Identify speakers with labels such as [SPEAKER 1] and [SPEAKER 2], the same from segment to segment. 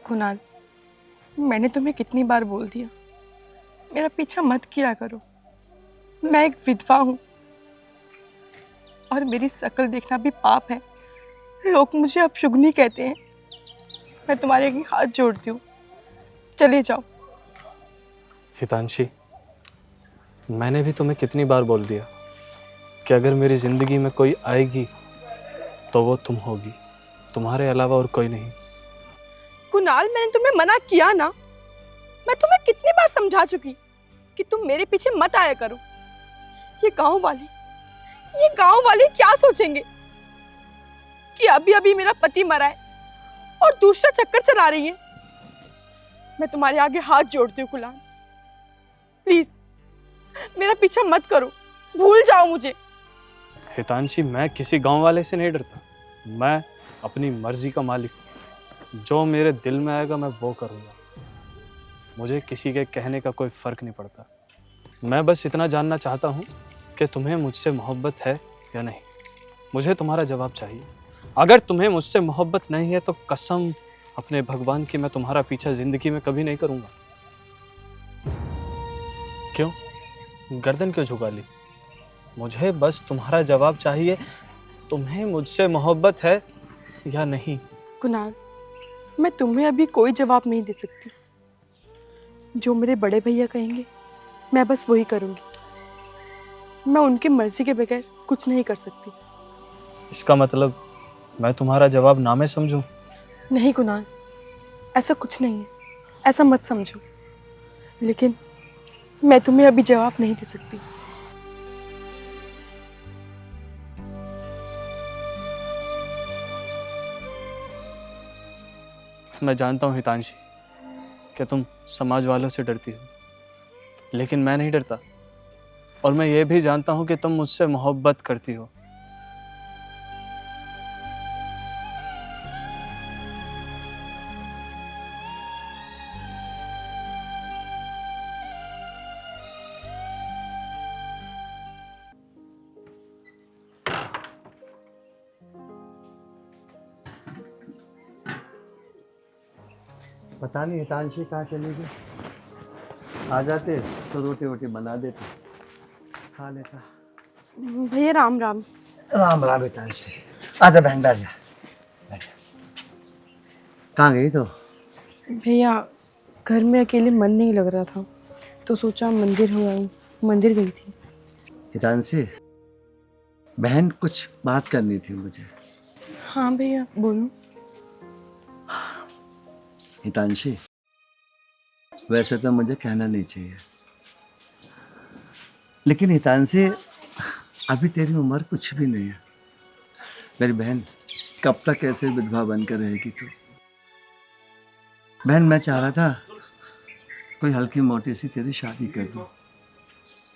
[SPEAKER 1] कुणाल, मैंने तुम्हें कितनी बार बोल दिया, मेरा पीछा मत किया करो। मैं एक विधवा हूँ और मेरी शक्ल देखना भी पाप है। लोग मुझे अपशुगनी कहते हैं। मैं तुम्हारे आगे हाथ जोड़ती हूँ, चले जाओ।
[SPEAKER 2] हितांशी, मैंने भी तुम्हें कितनी बार बोल दिया कि अगर मेरी जिंदगी में कोई आएगी तो वो तुम होगी, तुम्हारे अलावा और कोई नहीं।
[SPEAKER 1] कुणाल, मैंने तुम्हें मना किया ना। मैं तुम्हें कितनी बार समझा चुकी कि तुम मेरे पीछे मत आया करो। ये गांव वाले ये गांव वाले क्या सोचेंगे कि अभी अभी मेरा पति मरा है और दूसरा चक्कर चला रही है। मैं तुम्हारे आगे हाथ जोड़ती हूँ कुणाल, प्लीज मेरा पीछा मत करो, भूल जाओ मुझे।
[SPEAKER 2] हितांशी, मैं किसी गांव वाले से नहीं डरता। मैं अपनी मर्जी का मालिक हूँ। जो मेरे दिल में आएगा मैं वो करूँगा। मुझे किसी के कहने का कोई फर्क नहीं पड़ता। मैं बस इतना जानना चाहता हूँ कि तुम्हें मुझसे मोहब्बत है या नहीं। मुझे तुम्हारा जवाब चाहिए। अगर तुम्हें मुझसे मोहब्बत नहीं है तो कसम अपने भगवान की मैं तुम्हारा पीछा जिंदगी में कभी नहीं करूँगा। क्यों? गर्दन क्यों झुका ली? मुझे बस तुम्हारा जवाब चाहिए। तुम्हें मुझसे मोहब्बत है या नहीं?
[SPEAKER 1] कुणाल, मैं तुम्हें अभी कोई जवाब नहीं दे सकती। जो मेरे बड़े भैया कहेंगे मैं बस वही करूंगी। मैं उनकी मर्जी के बगैर कुछ नहीं कर सकती।
[SPEAKER 2] इसका मतलब मैं तुम्हारा जवाब ना में समझूं?
[SPEAKER 1] नहीं कुणाल, ऐसा कुछ नहीं है, ऐसा मत समझो। लेकिन मैं तुम्हें अभी जवाब नहीं दे सकती।
[SPEAKER 2] मैं जानता हूँ हितांशी कि तुम समाज वालों से डरती हो, लेकिन मैं नहीं डरता। और मैं ये भी जानता हूँ कि तुम मुझसे मोहब्बत करती हो।
[SPEAKER 3] पता नहीं हितांशी कहाँ चली गई। आ जाते तो रोटी वोटी बना देते, खा लेता।
[SPEAKER 1] भैया राम राम।
[SPEAKER 3] राम राम हितांशी, आजा बहन बैठ जा। बैठ जा। कहाँ गई तो?
[SPEAKER 1] भैया घर में अकेले मन नहीं लग रहा था तो सोचा मंदिर हो आऊं। मंदिर गई थी।
[SPEAKER 3] हितांशी, बहन कुछ बात करनी थी मुझे।
[SPEAKER 1] हाँ भैया बोलो।
[SPEAKER 3] हितांशी, वैसे तो मुझे कहना नहीं चाहिए, लेकिन हितांशी अभी तेरी उम्र कुछ भी नहीं है। मेरी बहन, कब तक ऐसे विधवा बनकर रहेगी तू? बहन, मैं चाह रहा था कोई हल्की मोटी सी तेरी शादी कर दूं।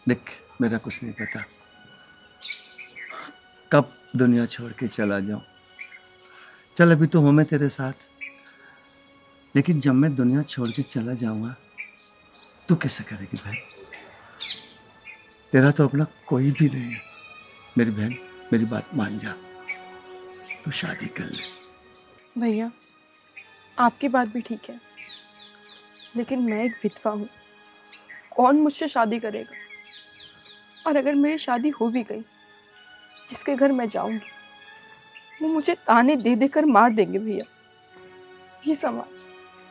[SPEAKER 3] देख, मेरा कुछ नहीं पता कब दुनिया छोड़ के चला जाऊं। चल अभी तो हूं मैं तेरे साथ, लेकिन जब मैं दुनिया छोड़ के चला जाऊंगा तू कैसे करेगी बहन? तेरा तो अपना कोई भी नहीं है। मेरी बहन, मेरी बात मान जा, तू शादी कर ले।
[SPEAKER 1] भैया आपकी बात भी ठीक है, लेकिन मैं एक विधवा हूँ। कौन मुझसे शादी करेगा? और अगर मेरी शादी हो भी गई, जिसके घर मैं जाऊंगी वो मुझे ताने दे देकर मार देंगे भैया।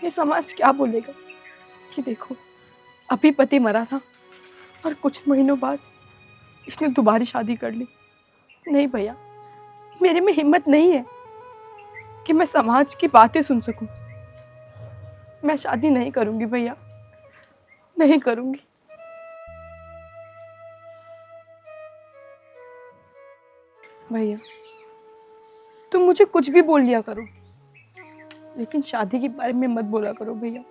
[SPEAKER 1] ये समाज क्या बोलेगा कि देखो अभी पति मरा था और कुछ महीनों बाद इसने दोबारा शादी कर ली। नहीं भैया, मेरे में हिम्मत नहीं है कि मैं समाज की बातें सुन सकूं। मैं शादी नहीं करूंगी भैया, नहीं करूंगी। भैया तुम मुझे कुछ भी बोल लिया करो, लेकिन शादी के बारे में मत बोला करो भैया।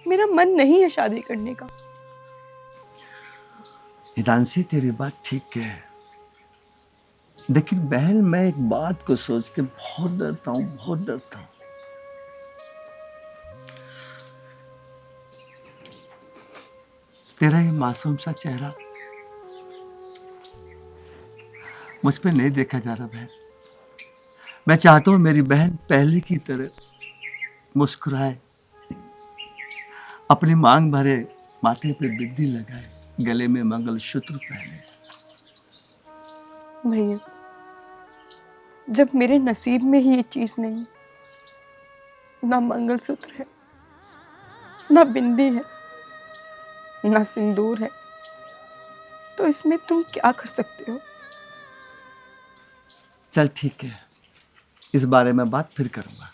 [SPEAKER 1] मेरा मन नहीं है शादी करने का।
[SPEAKER 3] हितांशी, तेरी बात ठीक है, लेकिन बहन मैं एक बात को सोच के बहुत डरता हूँ, बहुत डरता हूँ। तेरा ये मासूम सा चेहरा मुझ पे नहीं देखा जा रहा बहन। मैं चाहता हूँ मेरी बहन पहले की तरह मुस्कुराए, अपनी मांग भरे, माथे पे बिंदी लगाए, गले में मंगलसूत्र पहने।
[SPEAKER 1] भैया, जब मेरे नसीब में ही ये चीज नहीं, ना मंगलसूत्र है, ना बिंदी है, ना सिंदूर है, तो इसमें तुम क्या कर सकते हो?
[SPEAKER 3] चल ठीक है, इस बारे में बात फिर करूंगा।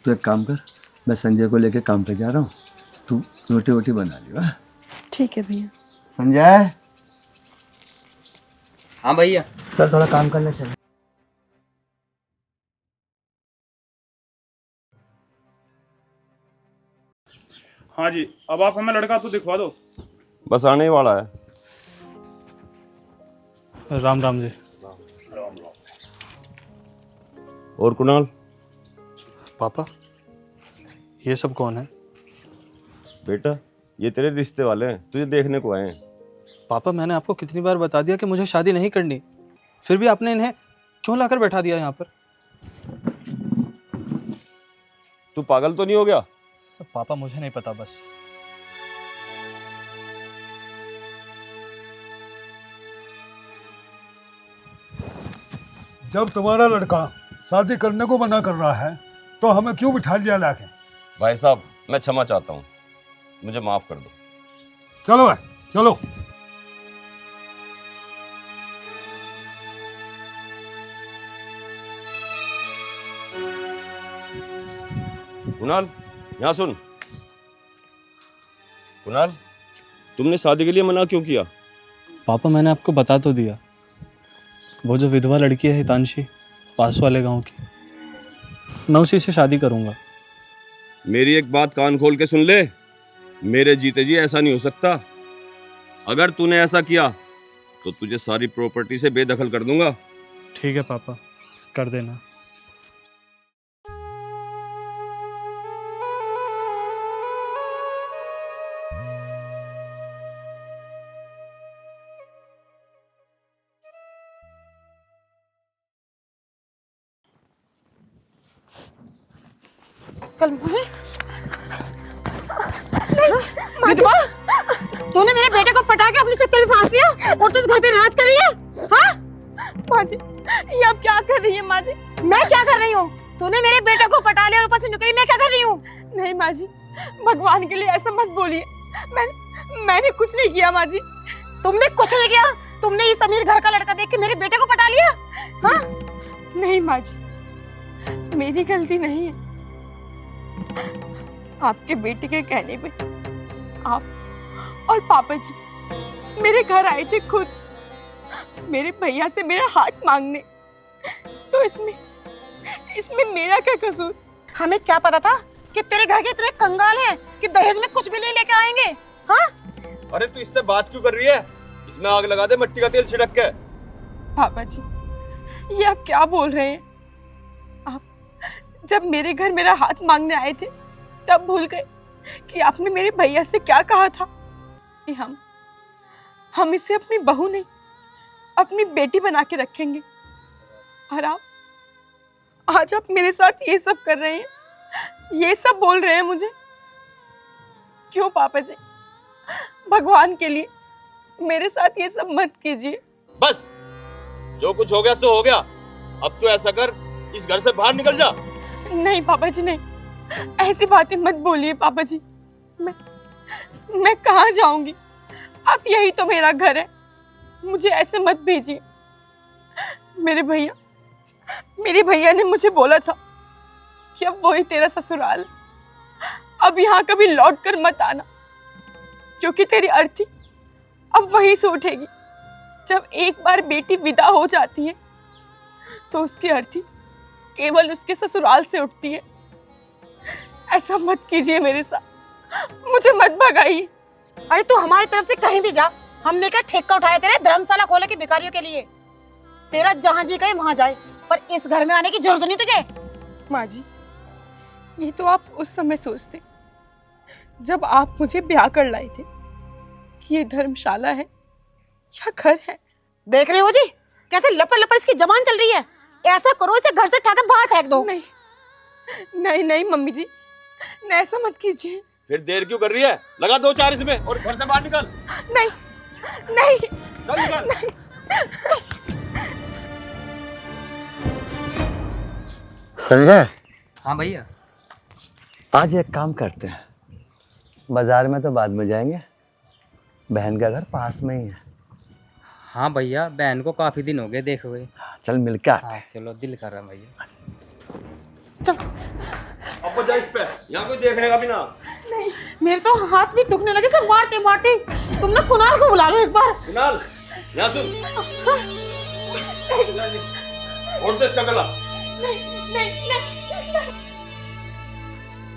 [SPEAKER 3] तू एक काम कर, मैं संजय को लेके काम पे जा रहा हूँ, तू रोटी वोटी बना लियो। हाँ?
[SPEAKER 1] ठीक है भैया।
[SPEAKER 3] संजय।
[SPEAKER 4] हाँ भैया।
[SPEAKER 3] चल थोड़ा काम करने चल।
[SPEAKER 5] हाँ जी, अब आप हमें लड़का तो दिखवा दो।
[SPEAKER 6] बस आने ही वाला है।
[SPEAKER 2] राम राम जी।
[SPEAKER 6] और कुणाल?
[SPEAKER 2] पापा, ये सब कौन है?
[SPEAKER 6] बेटा, ये तेरे रिश्ते वाले हैं, तुझे देखने को आए हैं।
[SPEAKER 2] पापा, मैंने आपको कितनी बार बता दिया कि मुझे शादी नहीं करनी, फिर भी आपने इन्हें क्यों लाकर बैठा दिया यहाँ पर?
[SPEAKER 6] तू पागल तो नहीं हो गया?
[SPEAKER 2] पापा, मुझे नहीं पता बस।
[SPEAKER 7] जब तुम्हारा लड़का शादी करने को मना कर रहा है तो हमें क्यों बिठा लिया लाके?
[SPEAKER 6] भाई साहब, मैं क्षमा चाहता हूँ, मुझे माफ कर दो।
[SPEAKER 7] चलो भाई, चलो।
[SPEAKER 6] कुणाल, यहाँ सुन। कुणाल, तुमने शादी के लिए मना क्यों किया?
[SPEAKER 2] पापा, मैंने आपको बता तो दिया, वो जो विधवा लड़की है हितांशी, पास वाले गांव की, मैं उसी से शादी करूंगा।
[SPEAKER 6] मेरी एक बात कान खोल के सुन ले, मेरे जीते जी ऐसा नहीं हो सकता। अगर तूने ऐसा किया तो तुझे सारी प्रॉपर्टी से बेदखल कर दूंगा।
[SPEAKER 2] ठीक है पापा, कर देना।
[SPEAKER 1] कल विधवा, तूने मेरे बेटे को पटा के अपने चक्कर में फांस लिया और तू इस घर पे राज कर रही है? हाँ? माँ जी, ये आप क्या कर रही है? माँ जी, मैं क्या कर रही हूँ? तूने मेरे बेटे को पटा लिया और ऊपर से निकली, मैं क्या कर रही हूँ? नहीं माँ जी, भगवान के लिए ऐसा मत बोलिए। मैंने कुछ नहीं किया माँ जी। तुमने कुछ नहीं किया? तुमने इस अमीर घर का लड़का देख के मेरे बेटे को पटा लिया? हाँ? नहीं माँ जी, मेरी गलती नहीं है। आपके बेटे के कहने पे आप और पापा जी मेरे घर आए थे खुद, मेरे भैया से मेरा हाथ मांगने। तो इसमें मेरा क्या कसूर? हमें क्या पता था कि तेरे घर के इतने कंगाल हैं कि दहेज में कुछ भी नहीं लेके आएंगे? हाँ?
[SPEAKER 6] अरे तू इससे बात क्यों कर रही है? इसमें आग लगा दे मिट्टी का तेल छिड़क के।
[SPEAKER 1] पापा जी, ये आप क्या बोल रहे हैं? आप जब मेरे घर मेरा हाथ मांगने आए थे तब भूल गए कि आपने मेरे भैया से क्या कहा था कि हम इसे अपनी बहू नहीं, अपनी बेटी बना के रखेंगे। और आप आज आप मेरे साथ ये सब कर रहे हैं, ये सब बोल रहे हैं मुझे। क्यों पापा जी? भगवान के लिए मेरे साथ ये सब मत कीजिए।
[SPEAKER 6] बस, जो कुछ हो गया सो हो गया। अब तो ऐसा कर, इस घर से बाहर निकल जा।
[SPEAKER 1] नहीं पापा जी, नहीं, ऐसी बातें मत बोलिए पापा जी। मैं कहाँ जाऊंगी? अब यही तो मेरा घर है, मुझे ऐसे मत भेजिए। मेरे भैया ने मुझे बोला था कि अब वही तेरा ससुराल है, अब यहाँ कभी लौट कर मत आना, क्योंकि तेरी अर्थी अब वहीं से उठेगी। जब एक बार बेटी विदा हो जाती है तो उसकी अर्थी केवल उसके ससुराल से उठती है। ऐसा मत कीजिए मेरे साथ, मुझे मत भगाइए। अरे तू हमारी तरफ से कहीं भी जा, हमने क्या ठेका उठाया तेरे धर्मशाला खोले के भिखारियों के लिए? तेरा जहां जी कहे वहां जाए, पर इस घर में आने की जरूरत नहीं तुझे। माँ जी, ये तो आप उस समय सोचते जब आप मुझे ब्याह कर लाए थे कि ये धर्मशाला है या घर है। देख रहे हो जी कैसे लपर लपर इसकी जबान चल रही है? ऐसा करो, इसे घर से उठाकर बाहर फेंक दो। नहीं नहीं नहीं मम्मी जी, नहीं, ऐसा मत कीजिए।
[SPEAKER 6] फिर देर क्यों कर रही है? लगा 2-4 इसमें और घर से बाहर निकल।
[SPEAKER 1] नहीं नहीं
[SPEAKER 6] चल निकल।
[SPEAKER 3] संजय,
[SPEAKER 4] हाँ भैया।
[SPEAKER 3] आज एक काम करते हैं, बाजार में तो बाद में जाएंगे, बहन का घर पास में ही है।
[SPEAKER 4] हाँ भैया, बहन को काफी दिन हो गए देखे हुए।
[SPEAKER 3] चल मिल के आते
[SPEAKER 4] हाँ
[SPEAKER 3] हैं।
[SPEAKER 4] चलो, दिल कर रहा है भैया।
[SPEAKER 6] अब जा इस पे, यहाँ कोई देखने का भी ना।
[SPEAKER 1] नहीं, मेरे तो हाथ भी दुखने लगे सब मारते मारते। तुम ना कुणाल को बुला लो एक बार।
[SPEAKER 6] कुणाल, यहाँ सुन। और इसका गला।
[SPEAKER 1] नहीं नहीं नहीं।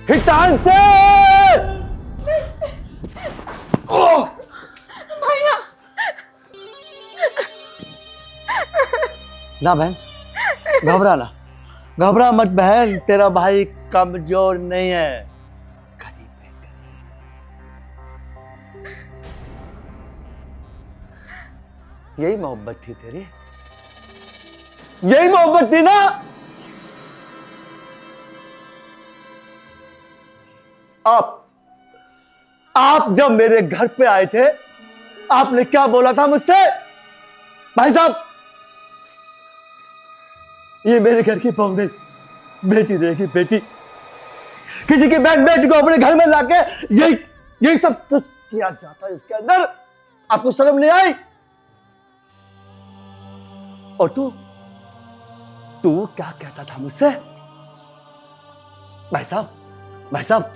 [SPEAKER 3] हितांशु! ओह!
[SPEAKER 1] भैया।
[SPEAKER 3] ना बहन, घबरा मत बहन, तेरा भाई कमजोर नहीं है, गरीब है। यही मोहब्बत थी तेरी, यही मोहब्बत थी ना? आप जब मेरे घर पे आए थे, आपने क्या बोला था मुझसे? भाई साहब, ये मेरे घर की बहू नहीं, बेटी रहेगी, बेटी। किसी की बहन बेटी को अपने घर में लाके यही सब कुछ किया जाता है इसके अंदर। आपको शर्म नहीं आई? और तू क्या कहता था मुझसे? भाई साहब,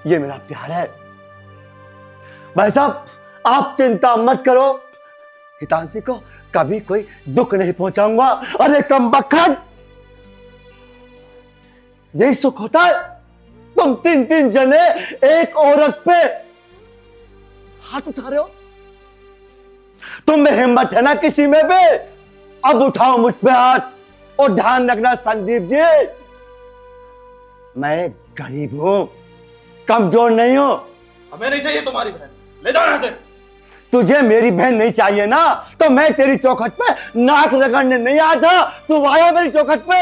[SPEAKER 3] ये मेरा प्यार है। भाई साहब, आप चिंता मत करो, हितांशी को कभी कोई दुख नहीं पहुंचाऊंगा। अरे कमबख्त, यही सुख होता है? तुम 3 जने एक औरत पे हाथ उठा रहे हो। तुम में हिम्मत है ना किसी में भी? अब उठाओ मुझ पे हाथ। और ध्यान रखना संदीप जी, मैं गरीब हूं, कमजोर नहीं हूं।
[SPEAKER 5] हमें नहीं चाहिए तुम्हारी बहन, ले जाओ यहाँ से।
[SPEAKER 3] तुझे मेरी बहन नहीं चाहिए ना, तो मैं तेरी चौखट पे नाक रगड़ने नहीं आया था। तू आया मेरी चौखट पे।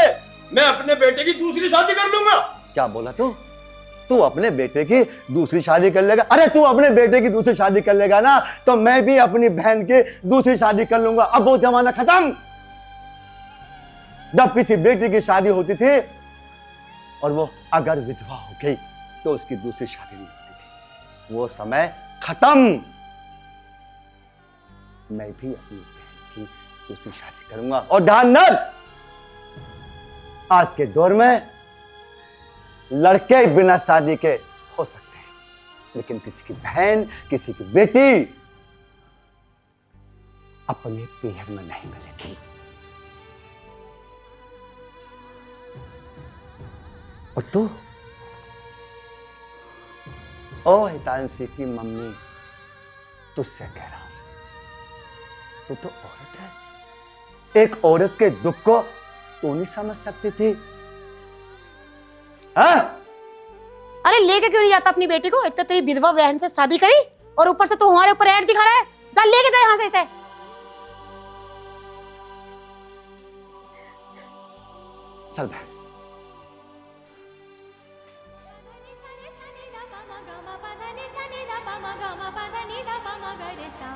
[SPEAKER 6] मैं अपने बेटे की दूसरी शादी कर लूंगा।
[SPEAKER 3] क्या बोला तू अपने बेटे की दूसरी शादी कर लेगा? अरे तू अपने बेटे की दूसरी शादी कर लेगा ना, तो मैं भी अपनी बहन की दूसरी शादी कर लूंगा। अब वो जमाना खत्म जब किसी बेटी की शादी होती थी और वो अगर विधवा हो गई तो उसकी दूसरी शादी नहीं होती थी। वो समय खत्म। मैं भी अपनी बहन की दूसरी शादी करूंगा। और ध्यान रख, आज के दौर में लड़के बिना शादी के हो सकते हैं, लेकिन किसी की बहन, किसी की बेटी अपने पीहर में नहीं मिलेगी। और तू, ओ हितांशी की मम्मी, तुझसे कह रहा हूं, तू तो औरत है। एक औरत के दुख को तू नहीं समझ सकती थी? हाँ?
[SPEAKER 8] अरे लेके क्यों नहीं जाता अपनी बेटी को? एक तो तेरी विधवा बहन से शादी करी और ऊपर से तू हमारे ऊपर ऐड दिखा रहा है। जा लेके जा यहाँ से इसे।
[SPEAKER 3] चल बहन।
[SPEAKER 9] सा